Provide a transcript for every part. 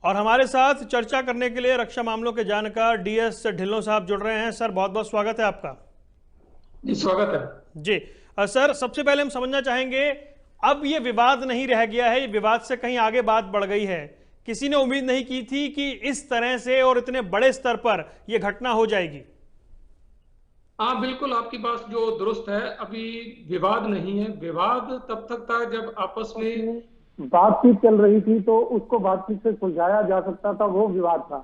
और हमारे साथ चर्चा करने के लिए रक्षा मामलों के जानकार डीएस ढिल्लों साहब जुड़ रहे हैं। सर, बहुत बहुत स्वागत है आपका। जी स्वागत है। जी। सर, सबसे पहले हम समझना चाहेंगे, अब ये विवाद नहीं रह गया है, ये विवाद से कहीं आगे बात बढ़ गई है। किसी ने उम्मीद नहीं की थी कि इस तरह से और इतने बड़े स्तर पर यह घटना हो जाएगी। हाँ बिल्कुल, आपकी बात जो दुरुस्त है। अभी विवाद नहीं है। विवाद तब तक था जब आपस में बातचीत चल रही थी, तो उसको बातचीत से सुलझाया जा सकता था, वो विवाद था।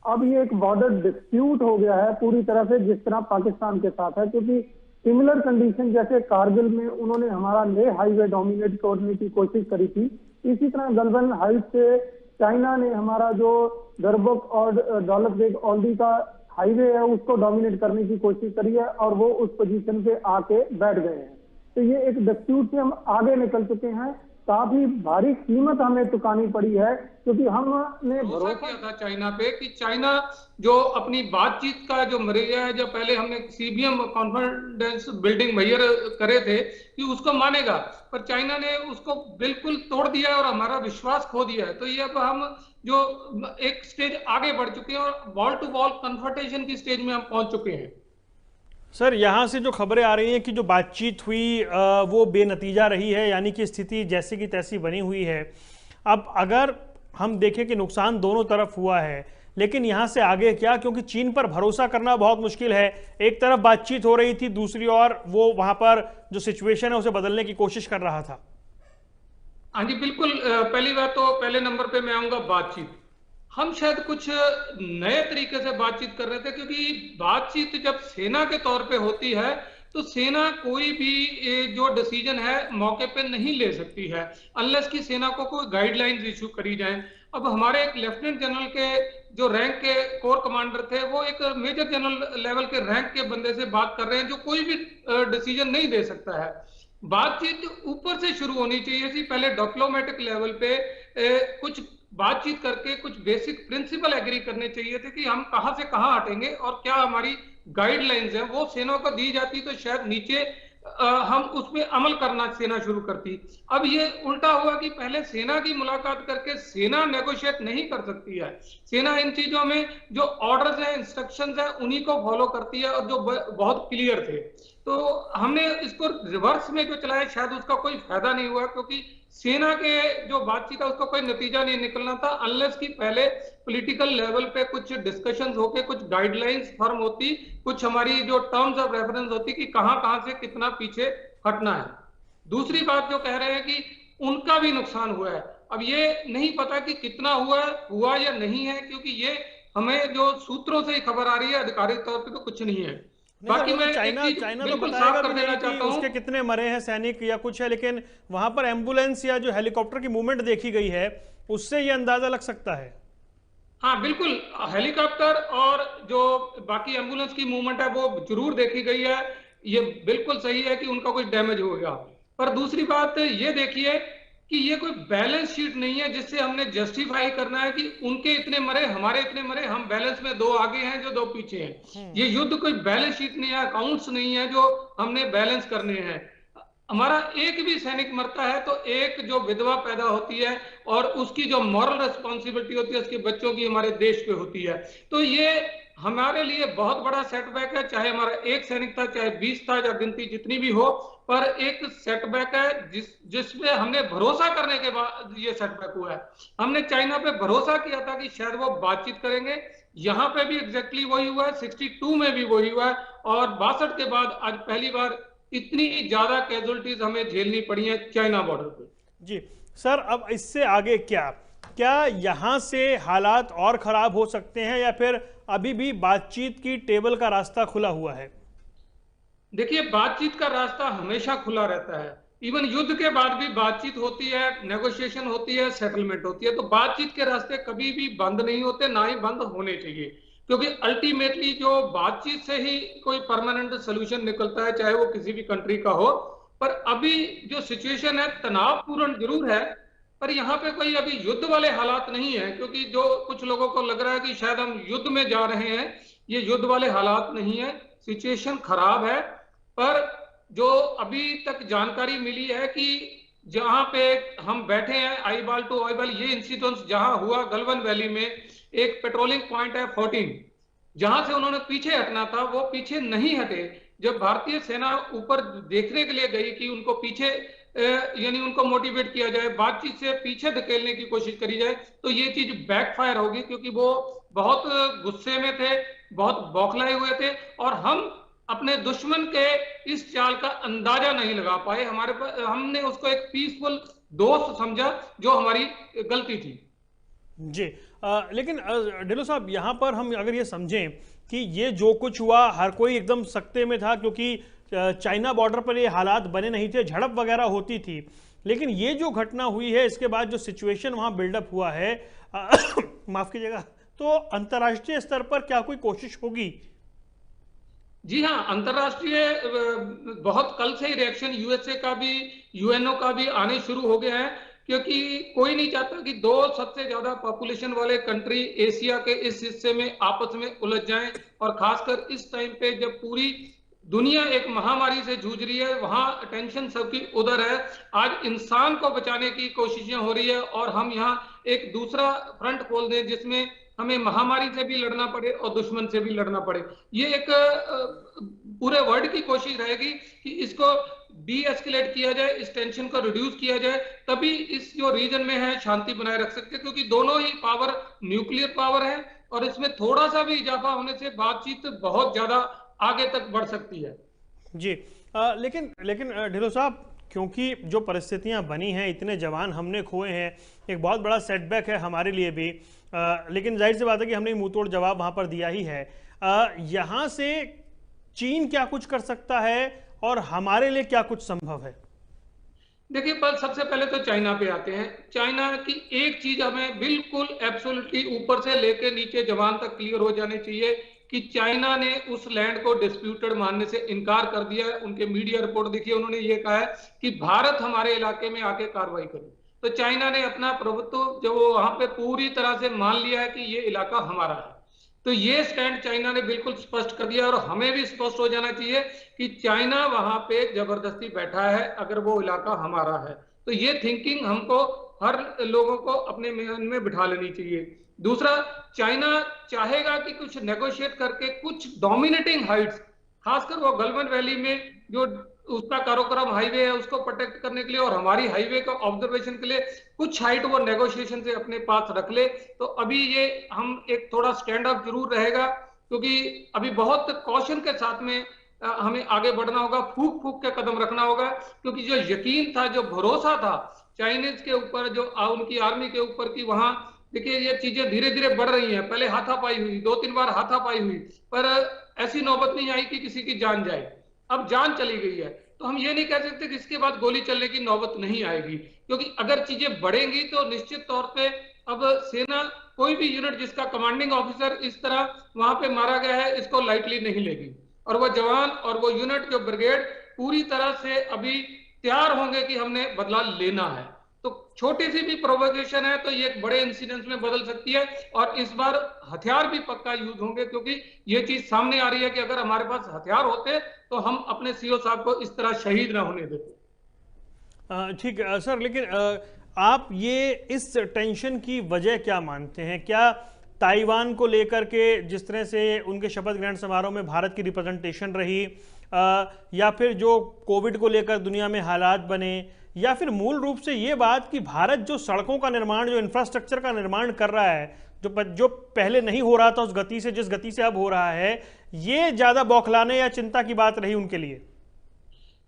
अब ये एक बॉर्डर डिस्प्यूट हो गया है पूरी तरह से, जिस तरह पाकिस्तान के साथ है, क्योंकि सिमिलर कंडीशन जैसे कारगिल में उन्होंने हमारा लेह हाईवे डोमिनेट करने की कोशिश करी थी, इसी तरह गलवान हाइट से चाइना ने हमारा जो दरबक और दौलत बेग ओल्डी का हाईवे है उसको डोमिनेट करने की कोशिश करी है, और वो उस पोजीशन पे आके बैठ गए हैं। तो ये एक डिस्प्यूट से हम आगे निकल चुके हैं। काफी भारी कीमत हमें चुकानी पड़ी है, क्योंकि हमने भरोसा किया था चाइना पे कि चाइना जो अपनी बातचीत का जो मरीजा है, जो पहले हमने सीबीएम कॉन्फिडेंस बिल्डिंग मेजर करे थे कि उसको मानेगा, पर चाइना ने उसको बिल्कुल तोड़ दिया और हमारा विश्वास खो दिया है। तो ये अब हम जो एक स्टेज आगे बढ़ चुके हैं और वॉल टू वॉल कन्फ्रंटेशन की स्टेज में हम पहुंच चुके हैं। सर, यहाँ से जो खबरें आ रही हैं कि जो बातचीत हुई वो बेनतीजा रही है, यानी कि स्थिति जैसी की तैसी बनी हुई है। अब अगर हम देखें कि नुकसान दोनों तरफ हुआ है, लेकिन यहाँ से आगे क्या, क्योंकि चीन पर भरोसा करना बहुत मुश्किल है। एक तरफ बातचीत हो रही थी, दूसरी ओर वो वहाँ पर जो सिचुएशन है उसे बदलने की कोशिश कर रहा था। हाँ जी बिल्कुल। पहली बात तो पहले नंबर पे मैं आऊंगा बातचीत। हम शायद कुछ नए तरीके से बातचीत कर रहे थे, क्योंकि बातचीत जब सेना के तौर पे होती है तो सेना कोई भी जो डिसीजन है मौके पे नहीं ले सकती है अनलेस कि सेना को कोई गाइडलाइंस इशू करी जाए। अब हमारे एक लेफ्टिनेंट जनरल के जो रैंक के कोर कमांडर थे, वो एक मेजर जनरल लेवल के रैंक के बंदे से बात कर रहे हैं जो कोई भी डिसीजन नहीं दे सकता है। बातचीत ऊपर से शुरू होनी चाहिए थी, पहले डिप्लोमेटिक लेवल पे कुछ बातचीत करके कुछ बेसिक प्रिंसिपल एग्री करने चाहिए थे कि हम कहां से कहां हटेंगे और क्या हमारी गाइडलाइंस है, वो सेना को दी जाती तो शायद नीचे हम उसमें अमल करना सेना शुरू करती। अब ये उल्टा हुआ कि पहले सेना की मुलाकात करके सेना नेगोशिएट नहीं कर सकती है। सेना इन चीजों में जो ऑर्डर्स हैं, इंस्ट्रक्शंस हैं, उन्हीं को फॉलो करती है, और जो बहुत क्लियर थे। तो हमने इसको रिवर्स में जो चलाया, शायद उसका कोई फायदा नहीं हुआ, क्योंकि सेना के जो बातचीत है उसका कोई नतीजा नहीं निकलना था अनलेस कि पहले पॉलिटिकल लेवल पे कुछ डिस्कशंस होके कुछ गाइडलाइंस फर्म होती, कुछ हमारी जो टर्म्स ऑफ रेफरेंस होती कि कहां कहां से कितना पीछे हटना है। दूसरी बात जो कह रहे हैं कि उनका भी नुकसान हुआ है, अब ये नहीं पता कि कितना हुआ या नहीं है, क्योंकि ये हमें जो सूत्रों से खबर आ रही है, आधिकारिक तौर पे तो कुछ नहीं है। नहीं सर, बाकी वो तो मैं एक चाइना चीज चाइना तो बिल्कुल बताएगा साफ भी कर नहीं देना कि चाहता हूं। उसके कितने मरे हैं सैनिक या कुछ है, लेकिन वहां पर एम्बुलेंस या जो हेलीकॉप्टर की मूवमेंट देखी गई है उससे ये अंदाजा लग सकता है। हाँ बिल्कुल, हेलीकॉप्टर और जो बाकी एम्बुलेंस की मूवमेंट है वो जरूर देखी गई है। ये बिल्कुल सही है कि उनका कुछ डैमेज हो गया, पर दूसरी बात ये देखिए कि ये कोई बैलेंस शीट नहीं है जिससे हमने जस्टिफाई करना है कि उनके इतने मरे हमारे इतने मरे, हम बैलेंस में दो आगे हैं जो दो पीछे हैं। ये युद्ध कोई बैलेंस शीट नहीं है, अकाउंट्स नहीं है जो हमने बैलेंस करने हैं। हमारा एक भी सैनिक मरता है तो एक जो विधवा पैदा होती है और उसकी जो मॉरल रिस्पॉन्सिबिलिटी होती है उसके बच्चों की हमारे देश पे होती है। तो ये हमारे लिए बहुत बड़ा सेटबैक है, चाहे हमारा एक सैनिक था, चाहे 20 था, या गिनती जितनी भी हो, पर एक सेटबैक है जिसमें हमने भरोसा करने के बाद ये सेटबैक हुआ है। हमने चाइना पे भरोसा किया था कि शायद वो बातचीत करेंगे, यहाँ पे भी एग्जैक्टली वही हुआ है, 62 में भी वही हुआ है, और 62 के बाद आज पहली बार इतनी ज्यादा कैजुअलिटीज हमें झेलनी पड़ी है चाइना बॉर्डर पे। जी सर, अब इससे आगे क्या क्या यहां से हालात और खराब हो सकते हैं, या फिर अभी भी बातचीत की टेबल का रास्ता खुला हुआ है? देखिए, बातचीत का रास्ता हमेशा खुला रहता है। इवन युद्ध के बाद भी बातचीत होती है, नेगोशिएशन होती है, सेटलमेंट होती है। तो बातचीत के रास्ते कभी भी बंद नहीं होते, ना ही बंद होने चाहिए, क्योंकि अल्टीमेटली जो बातचीत से ही कोई परमानेंट सोल्यूशन निकलता है, चाहे वो किसी भी कंट्री का हो। पर अभी जो सिचुएशन है तनावपूर्ण जरूर है, पर यहाँ पे कोई अभी युद्ध वाले हालात नहीं है, क्योंकि जो कुछ लोगों को लग रहा है कि शायद हम युद्ध में जा रहे हैं, ये युद्ध वाले हालात नहीं है। सिचुएशन खराब है, पर जो अभी तक जानकारी मिली है कि जहां पे हम बैठे हैं, आई बाल टू आई बाल, ये इंसिडेंट जहां हुआ गलवन वैली में, एक पेट्रोलिंग पॉइंट है 14, जहां से उन्होंने पीछे हटना था वो पीछे नहीं हटे। जब भारतीय सेना ऊपर देखने के लिए गई कि उनको पीछे यानी उनको मोटिवेट किया जाए, बातचीत से पीछे धकेलने की कोशिश करी जाए, तो ये चीज बैकफायर होगी, क्योंकि वो बहुत गुस्से में थे, बहुत बौखलाए हुए थे, और हम अपने दुश्मन के इस चाल का अंदाजा नहीं लगा पाए। हमारे पास, हमने उसको एक पीसफुल दोस्त समझा, जो हमारी गलती थी। जी। लेकिन ढिल्लों साहब, यहाँ पर हम अगर ये समझें कि ये जो कुछ हुआ, हर कोई एकदम सख्ते में था, क्योंकि चाइना बॉर्डर पर ये हालात बने नहीं थे, झड़प वगैरह होती थी। लेकिन ये जो घटना हुई है, इसके बाद जो सिचुएशन वहाँ बिल्डअप हुआ है, माफ कीजिएगा, तो अंतर्राष्ट्रीय स्तर पर क्या कोई कोशिश होगी? जी हाँ, अंतर्राष्ट्रीय बहुत कल से ही रिएक्शन यूएसए का भी, यूएनओ का भी आने शुरू हो गया है, क्योंकि कोई नहीं चाहता कि दो सबसे ज्यादा पॉपुलेशन वाले कंट्री एशिया के इस हिस्से में आपस में उलझ जाएं, और खासकर इस टाइम पे जब पूरी दुनिया एक महामारी से जूझ रही है, वहां अटेंशन सबकी उधर है। आज इंसान को बचाने की कोशिशें हो रही है, और हम यहाँ एक दूसरा फ्रंट खोल दें जिसमें हमें महामारी से भी लड़ना पड़े और दुश्मन से भी लड़ना पड़े। ये एक पूरे वर्ल्ड की कोशिश रहेगी कि इसको डी एस्केलेट किया जाए, इस टेंशन को रिड्यूस किया जाए, तभी इस जो रीजन में है शांति बनाए रख सकते हैं, क्योंकि दोनों ही पावर न्यूक्लियर पावर है, और इसमें थोड़ा सा भी इजाफा होने से बातचीत बहुत ज्यादा आगे तक बढ़ सकती है। जी। लेकिन लेकिन ढिल्लों साहब, क्योंकि जो परिस्थितियां बनी हैं, इतने जवान हमने खोए हैं, एक बहुत बड़ा सेटबैक है हमारे लिए भी। लेकिन जाहिर सी बात है कि हमने मुंह तोड़ जवाब वहां पर दिया ही है। यहाँ से चीन क्या कुछ कर सकता है, और हमारे लिए क्या कुछ संभव है? देखिए, पर सबसे पहले तो चाइना पे आते हैं। चाइना की एक चीज हमें बिल्कुल एब्सोल्युटली ऊपर से लेके नीचे जवान तक क्लियर हो जानी चाहिए कि चाइना ने उस लैंड को डिस्प्यूटेड मानने से इनकार कर दिया है। उनके मीडिया रिपोर्ट देखिए, उन्होंने ये कहा है कि भारत हमारे इलाके में आके कार्रवाई करे। तो चाइना ने अपना प्रभुत्व जो वहां पे पूरी तरह से मान लिया है कि ये इलाका हमारा है। तो ये स्टैंड चाइना ने बिल्कुल स्पष्ट कर दिया, और हमें भी स्पष्ट हो जाना चाहिए कि चाइना वहां पे जबरदस्ती बैठा है अगर वो इलाका हमारा है। तो ये थिंकिंग हमको हर लोगों को अपने मन में बिठा लेनी चाहिए। दूसरा, चाइना चाहेगा कि कुछ नेगोशिएट करके कुछ डोमिनेटिंग हाइट्स, खासकर वो गलवान वैली में जो उसका काराकोरम हाईवे है उसको प्रोटेक्ट करने के लिए, और हमारी हाईवे का ऑब्जर्वेशन के लिए कुछ हाइट वो नेगोशिएशन से अपने पास रख ले। तो अभी ये हम एक थोड़ा स्टैंड अप जरूर रहेगा, क्योंकि अभी बहुत कॉशन के साथ में हमें आगे बढ़ना होगा, फूक फूक के कदम रखना होगा, क्योंकि जो यकीन था, जो भरोसा था चाइनीज के ऊपर, जो उनकी आर्मी के ऊपर, की वहां देखिए ये चीजें धीरे धीरे बढ़ रही हैं। पहले हाथापाई हुई, 2-3 बार हाथापाई हुई, पर ऐसी नौबत नहीं आई कि किसी की जान जाए। अब जान चली गई है, तो हम ये नहीं कह सकते कि इसके बाद गोली चलने की नौबत नहीं आएगी, क्योंकि अगर चीजें बढ़ेंगी तो निश्चित तौर पे अब सेना, कोई भी यूनिट जिसका कमांडिंग ऑफिसर इस तरह वहां पे मारा गया है, इसको लाइटली नहीं लेगी, और वो जवान और वो यूनिट, जो ब्रिगेड, पूरी तरह से अभी तैयार होंगे कि हमने बदला लेना है। तो छोटी सी भी प्रोवोकेशन है तो ये एक बड़े इंसिडेंट्स में बदल सकती है, और इस बार हथियार भी पक्का यूज होंगे, क्योंकि ये चीज सामने आ रही है कि अगर हमारे पास हथियार होते तो हम अपने सीओ साहब को इस तरह शहीद ना होने देते। ठीक है सर, लेकिन आप ये इस टेंशन की वजह क्या मानते हैं? क्या ताइवान को लेकर के जिस तरह से उनके शपथ ग्रहण समारोह में भारत की रिप्रेजेंटेशन रही, या फिर जो कोविड को लेकर दुनिया में हालात बने, या फिर मूल रूप से ये बात कि भारत जो सड़कों का निर्माण, जो इंफ्रास्ट्रक्चर का निर्माण कर रहा है, जो पहले नहीं हो रहा था उस गति से जिस गति से अब हो रहा है, ये ज्यादा बौखलाने या चिंता की बात रही उनके लिए?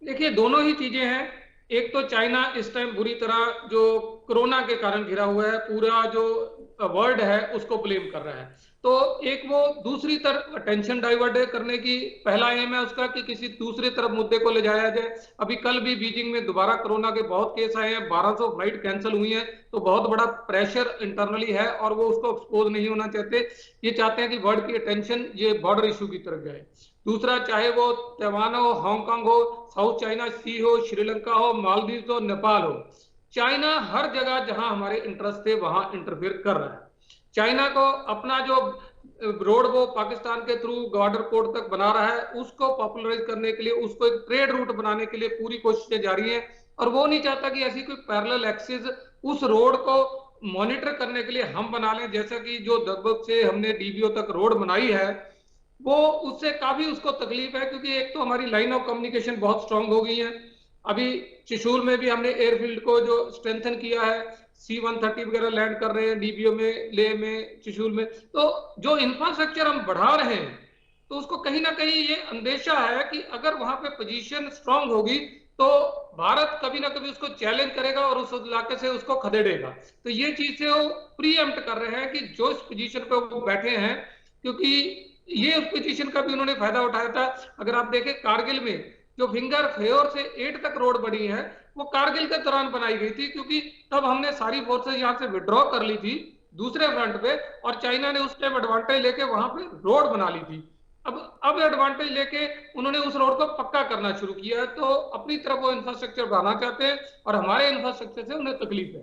देखिए, दोनों ही चीजें हैं। एक तो चाइना इस टाइम बुरी तरह जो कोरोना के कारण घिरा हुआ है, पूरा जो वर्ल्ड है उसको ब्लेम कर रहा है। तो एक वो दूसरी तरफ अटेंशन डाइवर्ट करने की पहला एम है उसका कि किसी दूसरी तरफ मुद्दे को ले जाया जाए। अभी कल भी बीजिंग में दोबारा कोरोना के बहुत केस आए हैं, 1200 फ्लाइट कैंसिल हुई हैं, तो बहुत बड़ा प्रेशर इंटरनली है, और वो उसको एक्सपोज नहीं होना चाहते। ये चाहते हैं कि वर्ल्ड की अटेंशन ये बॉर्डर इशू की तरफ जाए। दूसरा, चाहे वो ताइवान हो, हांगकांग हो, साउथ चाइना सी हो, श्रीलंका हो, मालदीव हो, नेपाल हो, चाइना हर जगह जहां हमारे इंटरेस्ट थे वहां इंटरफेयर कर रहा है। चाइना को अपना जो रोड वो पाकिस्तान के थ्रू बॉर्डर पोर्ट तक बना रहा है, उसको पॉपुलराइज करने के लिए, उसको एक ट्रेड रूट बनाने के लिए पूरी कोशिशें जारी हैं। और वो नहीं चाहता कि ऐसी कोई पैरेलल एक्सिस उस रोड को मॉनिटर करने के लिए हम बना लें, जैसा कि जो दरबक से हमने डीबीओ तक रोड बनाई है, वो उससे काफी उसको तकलीफ है, क्योंकि एक तो हमारी लाइन ऑफ कम्युनिकेशन बहुत स्ट्रांग हो गई है। अभी चशूल में भी हमने एयरफील्ड को जो स्ट्रेंथन किया है, C-130 वगैरह लैंड कर रहे हैं डीबीओ में, लेह में, चशूल में। तो जो इंफ्रास्ट्रक्चर हम बढ़ा रहे हैं, तो उसको कहीं ना कहीं ये अंदेशा है कि अगर वहां पे पोजीशन स्ट्रांग होगी तो भारत कभी ना कभी उसको चैलेंज करेगा और उस इलाके से उसको खदेड़ेगा। तो ये चीज से वो प्रीएम्प्ट कर रहे हैं कि जो इस पोजीशन पे वो बैठे हैं, क्योंकि ये उस पोजीशन का भी उन्होंने फायदा उठाया था। अगर आप देखें कारगिल में जो फिंगर 4 से 8 तक रोड बनी है, वो कारगिल के दौरान बनाई गई थी, क्योंकि तब हमने सारी फोर्सेज यहाँ से विड्रॉ कर ली थी दूसरे फ्रंट पे, और चाइना ने उस टाइम एडवांटेज लेके वहां पे रोड बना ली थी। अब एडवांटेज लेके उन्होंने उस रोड को पक्का करना शुरू किया है, तो अपनी तरफ वो इंफ्रास्ट्रक्चर बढ़ाना चाहते हैं और हमारे इंफ्रास्ट्रक्चर से उन्हें तकलीफ है।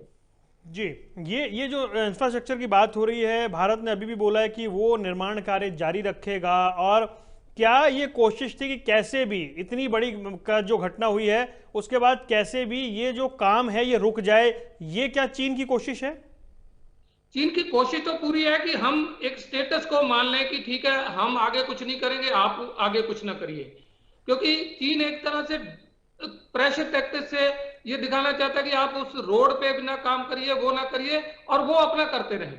जी, ये जो इंफ्रास्ट्रक्चर की बात हो रही है, भारत ने अभी भी बोला है कि वो निर्माण कार्य जारी रखेगा। और क्या ये कोशिश थी कि कैसे भी इतनी बड़ी का जो घटना हुई है उसके बाद कैसे भी ये जो काम है ये रुक जाए, ये क्या चीन की कोशिश है? चीन की कोशिश तो पूरी है कि हम एक स्टेटस को मान लें कि ठीक है, हम आगे कुछ नहीं करेंगे, आप आगे कुछ ना करिए। क्योंकि चीन एक तरह से प्रेशर टैक्टिक्स से ये दिखाना चाहता है कि आप उस रोड पे भी ना काम करिए, वो ना करिए, और वो अपना करते रहे।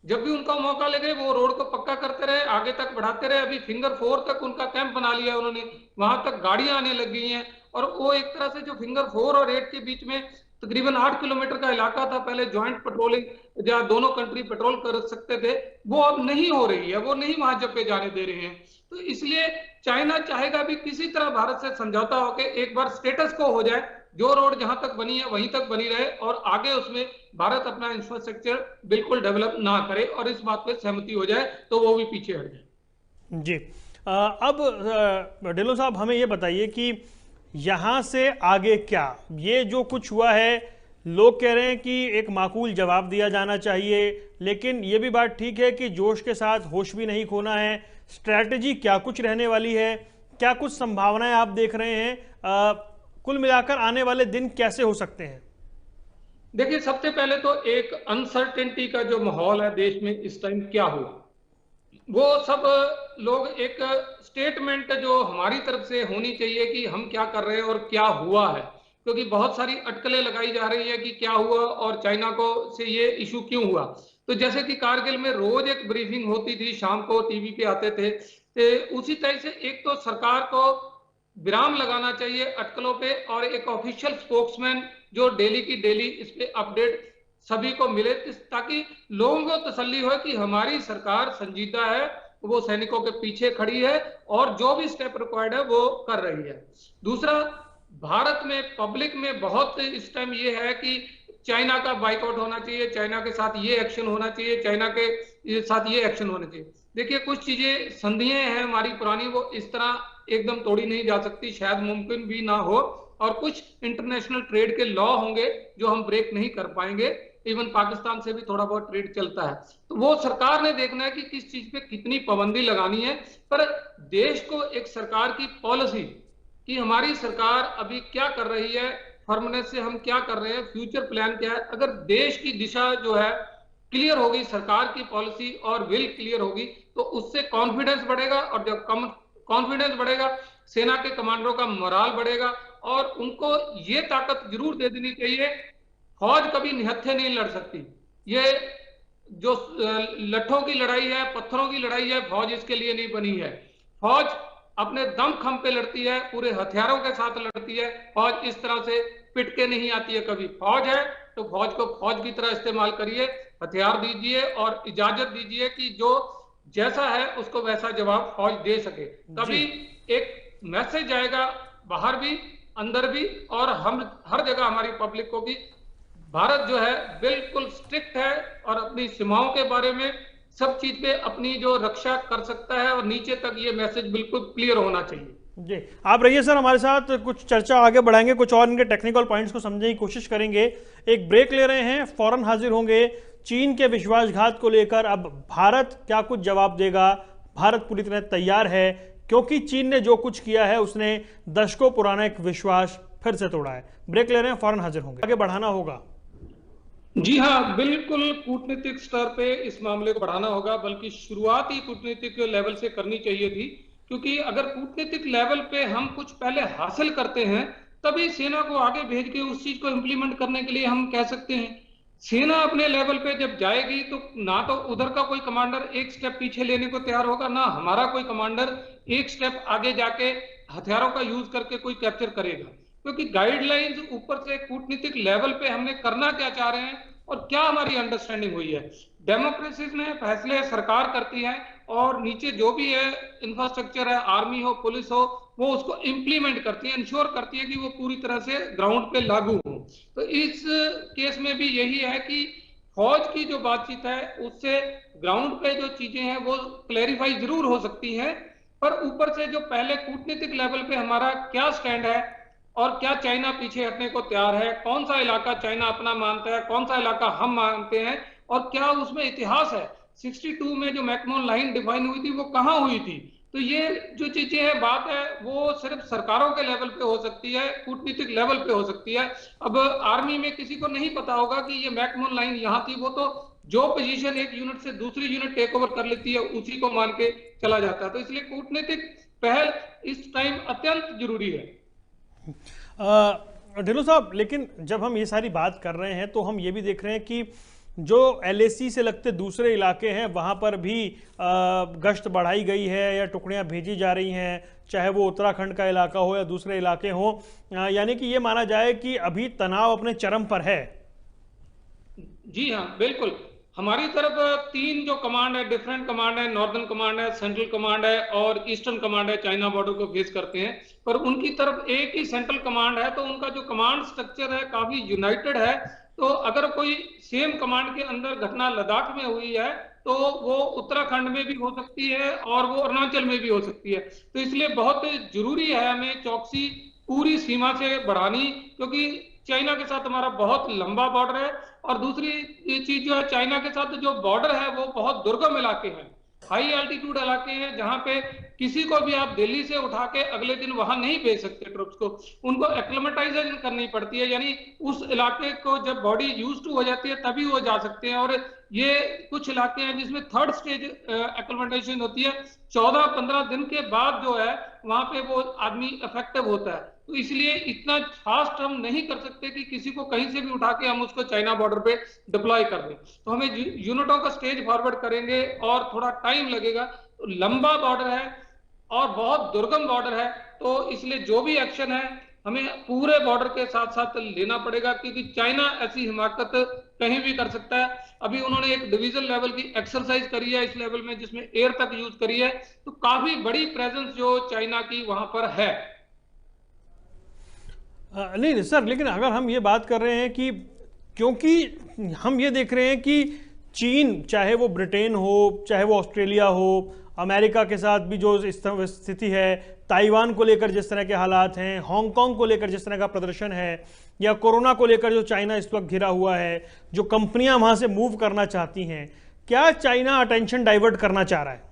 जब भी उनका मौका लगे वो रोड को पक्का करते रहे, आगे तक बढ़ाते रहे। अभी फिंगर 4 तक उनका कैंप बना लिया उन्होंने, वहां तक गाड़ियां आने लग गई हैं। और वो एक तरह से जो फिंगर 4 और 8 के बीच में तकरीबन 8 किलोमीटर का इलाका था, पहले ज्वाइंट पेट्रोलिंग जहां दोनों कंट्री पेट्रोल कर सकते थे, वो अब नहीं हो रही है, वो नहीं वहां जब पे जाने दे रहे हैं। तो इसलिए चाइना चाहेगा भी किसी तरह भारत से समझौता होकर एक बार स्टेटस को हो जाए, जो रोड जहां तक बनी है वहीं तक बनी रहे, और आगे उसमें भारत अपना इंफ्रास्ट्रक्चर बिल्कुल डेवलप ना करे, और इस बात पे सहमति हो जाए तो वो भी पीछे हट जाए। जी, अब ढिल्लों साहब हमें ये बताइए कि यहाँ से आगे क्या? ये जो कुछ हुआ है, लोग कह रहे हैं कि एक माकूल जवाब दिया जाना चाहिए, लेकिन ये भी बात ठीक है कि जोश के साथ होश भी नहीं खोना है। स्ट्रैटेजी क्या कुछ रहने वाली है, क्या कुछ संभावनाएं आप देख रहे हैं? कुल मिलाकर आने वाले दिन कैसे हो सकते हैं? देखिए, सबसे पहले तो एक अनसर्टेनिटी का जो माहौल है देश में इस टाइम, क्या हुआ, वो सब लोग एक स्टेटमेंट जो हमारी तरफ से होनी चाहिए कि हम क्या कर रहे हैं और क्या हुआ है। क्योंकि बहुत सारी अटकलें लगाई जा रही है कि क्या हुआ और चाइना को से ये इशू क्यों हुआ। तो जैसे कि कारगिल में रोज एक ब्रीफिंग होती थी, शाम को टीवी पे आते थे, तो उसी तरह से एक तो सरकार को विराम लगाना चाहिए अटकलों पे, और एक ऑफिशियल स्पोक्समैन जो डेली की डेली इस पे अपडेट सभी को मिले, ताकि लोगों को तसल्ली हो कि हमारी सरकार संजीदा है, वो सैनिकों के पीछे खड़ी है और जो भी स्टेप रिक्वायर्ड है वो कर रही है। दूसरा, भारत में पब्लिक में बहुत इस टाइम ये है कि चाइना का बाइकआउट होना चाहिए, चाइना के साथ ये एक्शन होना चाहिए, चाइना के साथ ये एक्शन होना चाहिए। देखिए, कुछ चीजें संधियां हैं हमारी पुरानी, वो इस तरह एकदम तोड़ी नहीं जा सकती, शायद मुमकिन भी ना हो, और कुछ इंटरनेशनल ट्रेड के लॉ होंगे जो हम ब्रेक नहीं कर पाएंगे। इवन पाकिस्तान से भी थोड़ा बहुत ट्रेड चलता है, तो वो सरकार ने देखना है कि किस चीज पे कितनी पाबंदी लगानी है। पर देश को एक सरकार की पॉलिसी कि हमारी सरकार अभी क्या कर रही है, फर्मनेस से हम क्या कर रहे हैं, फ्यूचर प्लान क्या है, अगर देश की दिशा जो है क्लियर होगी, सरकार की पॉलिसी और विल क्लियर होगी, तो उससे कॉन्फिडेंस बढ़ेगा, और जब कॉन्फिडेंस बढ़ेगा, सेना के कमांडरों का मोराल बढ़ेगा, और उनको ये ताकत जरूर दे देनी चाहिए, फौज कभी निहत्थे नहीं लड़ सकती। ये जो लट्ठों की लड़ाई है, पत्थरों की लड़ाई है, फौज इसके लिए नहीं बनी है। फौज अपने दम खम पे लड़ती है, पूरे हथियारों के साथ लड़ती है। फौज इस तरह से पिट के नहीं आती है कभी। फौज है तो फौज को फौज की तरह इस्तेमाल करिए, हथियार दीजिए और इजाजत दीजिए कि जो जैसा है उसको वैसा जवाब फौज दे सके। तभी एक मैसेज जाएगा बाहर भी अंदर भी, और हम हर जगह हमारी पब्लिक को भी, भारत जो है बिल्कुल स्ट्रिक्ट है और अपनी सीमाओं के बारे में सब चीज पे अपनी जो रक्षा कर सकता है, और नीचे तक ये मैसेज बिल्कुल क्लियर होना चाहिए। जी, आप रहिए सर हमारे साथ, कुछ चर्चा आगे बढ़ाएंगे, कुछ और इनके टेक्निकल पॉइंट्स को समझने की कोशिश करेंगे। एक ब्रेक ले रहे हैं, फौरन हाजिर होंगे। चीन के विश्वासघात को लेकर अब भारत क्या कुछ जवाब देगा? भारत पूरी तरह तैयार है, क्योंकि चीन ने जो कुछ किया है उसने दशकों पुराना एक विश्वास फिर से तोड़ा है। ब्रेक ले रहे हैं, फौरन हाजिर होंगे। आगे बढ़ाना होगा। जी हाँ, बिल्कुल कूटनीतिक स्तर पे इस मामले को बढ़ाना होगा, बल्कि शुरुआत ही कूटनीतिक लेवल से करनी चाहिए थी, क्योंकि अगर कूटनीतिक लेवल पे हम कुछ पहले हासिल करते हैं तभी सेना को आगे भेज के उस चीज को इम्प्लीमेंट करने के लिए हम कह सकते हैं। सेना अपने लेवल पे जब जाएगी तो ना तो उधर का कोई कमांडर एक स्टेप पीछे लेने को तैयार होगा, ना हमारा कोई कमांडर एक स्टेप आगे जाके हथियारों का यूज करके कोई कैप्चर करेगा, क्योंकि गाइडलाइंस ऊपर से कूटनीतिक लेवल पे हमने करना क्या चाह रहे हैं और क्या हमारी अंडरस्टैंडिंग हुई है। डेमोक्रेसी में फैसले सरकार करती है और नीचे जो भी है इंफ्रास्ट्रक्चर है, आर्मी हो, पुलिस हो, वो उसको इंप्लीमेंट करती है, इंश्योर करती है कि वो पूरी तरह से ग्राउंड पे लागू हो। तो इस केस में भी यही है कि फौज की जो बातचीत है उससे ग्राउंड पे जो चीजें हैं वो क्लैरिफाई जरूर हो सकती हैं, पर ऊपर से जो पहले कूटनीतिक लेवल पे हमारा क्या स्टैंड है और क्या चाइना पीछे हटने को तैयार है, कौन सा इलाका चाइना अपना मानता है, कौन सा इलाका हम मानते हैं, और क्या उसमें इतिहास है। 62 में जो मैकमोहन लाइन डिफाइन हुई थी वो कहाँ हुई थी। तो ये जो चीजें हैं, बात है, वो सिर्फ सरकारों के लेवल पे हो सकती है, कूटनीतिक लेवल पे हो सकती है। अब आर्मी में किसी को नहीं पता होगा कि ये मैकमोहन लाइन यहाँ थी, वो तो जो पोजीशन एक यूनिट से दूसरी यूनिट टेक ओवर कर लेती है उसी को मान के चला जाता है। तो इसलिए कूटनीतिक पहल इस टाइम अत्यंत जरूरी है। ढिल्लों साहब, लेकिन जब हम ये सारी बात कर रहे हैं तो हम ये भी देख रहे हैं कि जो LAC से लगते दूसरे इलाके हैं वहाँ पर भी गश्त बढ़ाई गई है या टुकड़ियाँ भेजी जा रही हैं, चाहे वो उत्तराखंड का इलाका हो या दूसरे इलाके हों, यानी कि ये माना जाए कि अभी तनाव अपने चरम पर है। जी हाँ, बिल्कुल। हमारी तरफ 3 जो कमांड है, डिफरेंट कमांड है, नॉर्दर्न कमांड है, सेंट्रल कमांड है और ईस्टर्न कमांड है, चाइना बॉर्डर को फेस करते हैं, पर उनकी तरफ एक ही सेंट्रल कमांड है, तो उनका जो कमांड स्ट्रक्चर है काफी यूनाइटेड है। तो अगर कोई सेम कमांड के अंदर घटना लद्दाख में हुई है तो वो उत्तराखंड में भी हो सकती है और वो अरुणाचल में भी हो सकती है। तो इसलिए बहुत जरूरी है हमें चौकसी पूरी सीमा से बढ़ानी, क्योंकि चाइना के साथ हमारा बहुत लंबा बॉर्डर है, और दूसरी चीज जो है, चाइना के साथ जो बॉर्डर है वो बहुत दुर्गम इलाके हैं, हाई एल्टीट्यूड इलाके हैं, जहां पे किसी को भी आप दिल्ली से उठा के अगले दिन वहां नहीं भेज सकते ट्रुप्स को, उनको एक्लेमेटाइजेशन करनी पड़ती है, यानी उस इलाके को जब बॉडी यूज टू हो जाती है तभी वो जा सकते हैं। और ये कुछ इलाके हैं जिसमें थर्ड स्टेज एक्लेमेटाइजेशन होती है, 14-15 दिन के बाद जो है वहां पे वो आदमी इफेक्टिव होता है। तो इसलिए इतना फास्ट हम नहीं कर सकते कि किसी को कहीं से भी उठा के हम उसको चाइना बॉर्डर पे डिप्लॉय कर दें, तो हमें यूनिटों का स्टेज फॉरवर्ड करेंगे और थोड़ा टाइम लगेगा। तो लंबा बॉर्डर है और बहुत दुर्गम बॉर्डर है, तो इसलिए जो भी एक्शन है हमें पूरे बॉर्डर के साथ साथ लेना पड़ेगा, क्योंकि चाइना ऐसी हिमाकत कहीं भी कर सकता है। अभी उन्होंने एक डिवीजन लेवल की एक्सरसाइज करी है इस लेवल में, जिसमें एयर तक यूज करी है, तो काफी बड़ी प्रेजेंस जो चाइना की वहां पर है। नहीं सर, लेकिन अगर हम ये बात कर रहे हैं कि क्योंकि हम ये देख रहे हैं कि चीन, चाहे वो ब्रिटेन हो, चाहे वो ऑस्ट्रेलिया हो, अमेरिका के साथ भी जो स्थिति है, ताइवान को लेकर जिस तरह के हालात हैं, हांगकांग को लेकर जिस तरह का प्रदर्शन है, या कोरोना को लेकर जो चाइना इस वक्त घिरा हुआ है, जो कंपनियां वहां से मूव करना चाहती हैं, क्या चाइना अटेंशन डाइवर्ट करना चाह रहा है?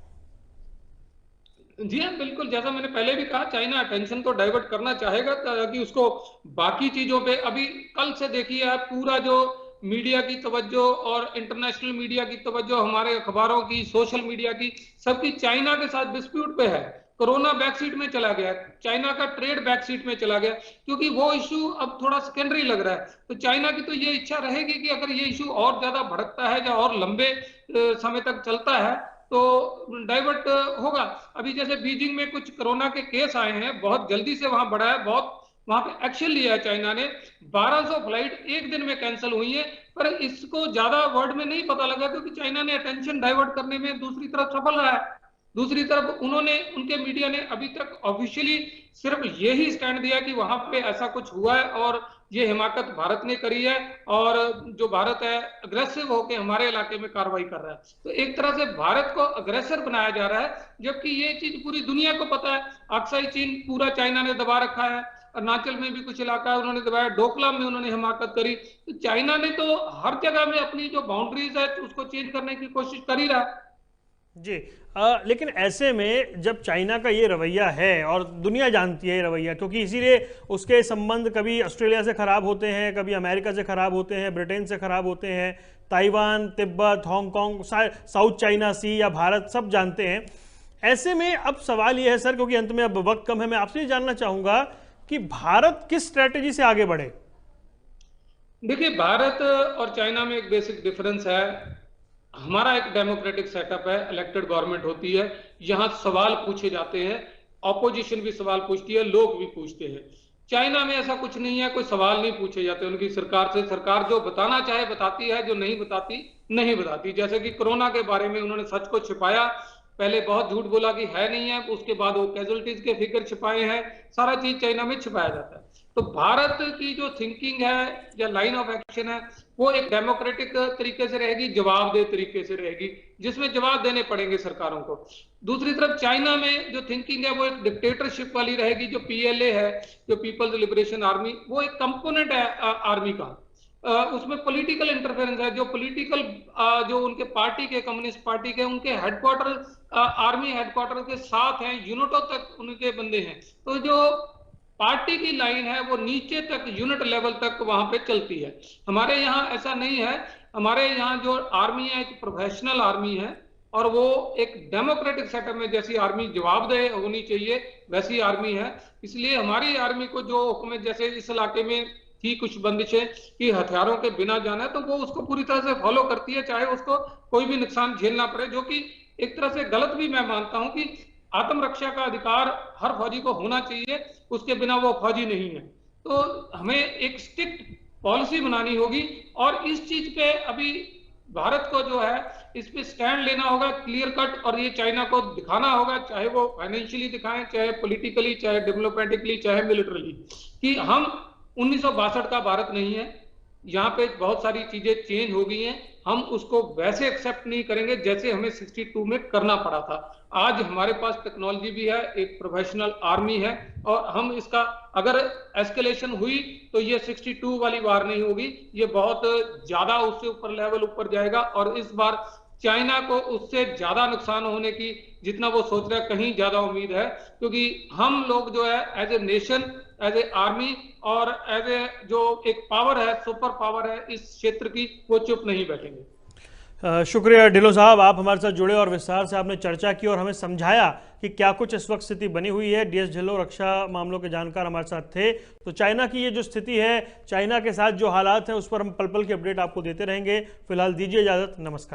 जी हाँ, बिल्कुल। जैसा मैंने पहले भी कहा, चाइना अटेंशन तो डाइवर्ट करना चाहेगा ताकि उसको बाकी चीजों पे, अभी कल से देखिए आप, पूरा जो मीडिया की तवज्जो और इंटरनेशनल मीडिया की तवज्जो, हमारे अखबारों की, सोशल मीडिया की, सबकी चाइना के साथ डिस्प्यूट पे है। कोरोना बैकसीट में चला गया, चाइना का ट्रेड बैकसीट में चला गया, क्योंकि वो इशू अब थोड़ा सेकेंडरी लग रहा है। तो चाइना की तो ये इच्छा रहेगी कि अगर ये इशू और ज्यादा भड़कता है या और लंबे समय तक चलता है तो डाइवर्ट होगा। अभी जैसे बीजिंग में कुछ कोरोना के केस आए हैं, बहुत जल्दी से वहां बढ़ा है, बहुत वहां पे एक्शन लिया है चाइना ने, 1200 फ्लाइट एक दिन में कैंसिल हुई है, पर इसको ज्यादा वर्ड में नहीं पता लगा, क्योंकि चाइना ने अटेंशन डाइवर्ट करने में दूसरी तरफ सफल रहा है। दूसरी तरफ उन्होंने, उनके मीडिया ने अभी तक ऑफिशियली सिर्फ यही स्टैंड दिया कि वहां पे ऐसा कुछ हुआ है और ये हिमाकत भारत ने करी है, और जो भारत है अग्रेसिव होकर हमारे इलाके में कार्रवाई कर रहा है। तो एक तरह से भारत को अग्रेसर बनाया जा रहा है, जबकि ये चीज पूरी दुनिया को पता है। अक्साई चीन पूरा चाइना ने दबा रखा है, अरुणाचल में भी कुछ इलाका उन्होंने दबाया, डोकलाम में उन्होंने हिमाकत करी। तो चाइना ने तो हर जगह में अपनी जो बाउंड्रीज है उसको चेंज करने की कोशिश कर ही रहा है। जी। लेकिन ऐसे में जब चाइना का ये रवैया है और दुनिया जानती है ये रवैया, क्योंकि इसीलिए उसके संबंध कभी ऑस्ट्रेलिया से खराब होते हैं, कभी अमेरिका से खराब होते हैं, ब्रिटेन से खराब होते हैं, Taiwan, Tibet, Hong Kong, South China Sea या भारत, सब जानते हैं। ऐसे में अब सवाल ये है सर, क्योंकि अंत में अब वक्त कम है, मैं आपसे ये जानना चाहूंगा कि भारत किस स्ट्रैटेजी से आगे बढ़े। देखिए, भारत और चाइना में एक बेसिक डिफरेंस है। हमारा एक डेमोक्रेटिक सेटअप है, इलेक्टेड गवर्नमेंट होती है, यहाँ सवाल पूछे जाते हैं, ऑपोजिशन भी सवाल पूछती है, लोग भी पूछते हैं। चाइना में ऐसा कुछ नहीं है, कोई सवाल नहीं पूछे जाते उनकी सरकार से। सरकार जो बताना चाहे बताती है, जो नहीं बताती नहीं बताती। जैसे कि कोरोना के बारे में उन्होंने सच को छिपाया, पहले बहुत झूठ बोला कि है नहीं है, उसके बाद वो कैजुअलिटीज के फिगर छिपाए हैं, सारा चीज चाइना में छिपाया जाता है। तो भारत की जो थिंकिंग है या लाइन ऑफ एक्शन है, वो एक डेमोक्रेटिक तरीके से रहेगी, जवाबदेह तरीके से रहेगी, जिसमें जवाब देने पड़ेंगे सरकारों को। दूसरी तरफ चाइना में जो थिंकिंग है वो एक डिक्टेटरशिप वाली रहेगी। जो पीएलए है, जो पीपल्स लिबरेशन आर्मी, वो एक कंपोनेंट है आर्मी का। उसमें पॉलिटिकल इंटरफेरेंस है। जो पॉलिटिकल जो उनके पार्टी के, कम्युनिस्ट पार्टी के, उनके हेडक्वार्टर आर्मी हेडक्वार्टर के साथ हैं, यूनिटों तक उनके बंदे हैं। तो जो पार्टी की लाइन है वो नीचे तक, यूनिट लेवल तक वहां पे चलती है। हमारे यहाँ ऐसा नहीं है। हमारे यहाँ जो आर्मी है एक प्रोफेशनल आर्मी है, और वो एक डेमोक्रेटिक सेटअप में जैसी आर्मी जवाबदेह होनी चाहिए वैसी आर्मी है। इसलिए हमारी आर्मी को जो हुक्म, जैसे इस इलाके में थी कुछ बंदिशें कि हथियारों के बिना जाना है, तो वो उसको पूरी तरह से फॉलो करती है, चाहे उसको कोई भी नुकसान झेलना पड़े। जो कि एक तरह से गलत भी मैं मानता हूं कि आत्मरक्षा का अधिकार हर फौजी को होना चाहिए, उसके बिना वो फौजी नहीं है। तो हमें एक स्ट्रिक्ट पॉलिसी बनानी होगी, और इस चीज पे अभी भारत को जो है इस पे स्टैंड लेना होगा क्लियर कट, और ये चाइना को दिखाना होगा, चाहे वो फाइनेंशियली दिखाएं, चाहे पॉलिटिकली, चाहे डिप्लोमेटिकली, चाहे मिलिटरली, कि हम 1962 का भारत नहीं है। यहाँ पे बहुत सारी चीजें चेंज हो गई हैं, हम उसको वैसे एक्सेप्ट नहीं करेंगे जैसे हमें 62 में करना पड़ा था। आज हमारे पास टेक्नोलॉजी भी है, एक प्रोफेशनल आर्मी है, और हम इसका अगर एस्केलेशन हुई तो ये 62 वाली वार नहीं होगी, ये बहुत ज्यादा उससे ऊपर लेवल ऊपर जाएगा। और इस बार चाइना को उससे ज्यादा नुकसान होने की, जितना वो सोच रहा है, कहीं ज्यादा उम्मीद है। क्योंकि हम लोग जो है as a nation, as a army, और एज ए जो एक पावर है, सुपर पावर है इस क्षेत्र की, वो चुप नहीं बैठेंगे। शुक्रिया ढिल्लों साहब, आप हमारे साथ जुड़े और विस्तार से आपने चर्चा की और हमें समझाया कि क्या कुछ इस वक्त स्थिति बनी हुई है। डीएस ढिल्लों रक्षा मामलों के जानकार हमारे साथ थे। तो चाइना की ये जो स्थिति है, चाइना के साथ जो हालात हैं, उस पर हम पल पल की अपडेट आपको देते रहेंगे। फिलहाल दीजिए इजाजत, नमस्कार।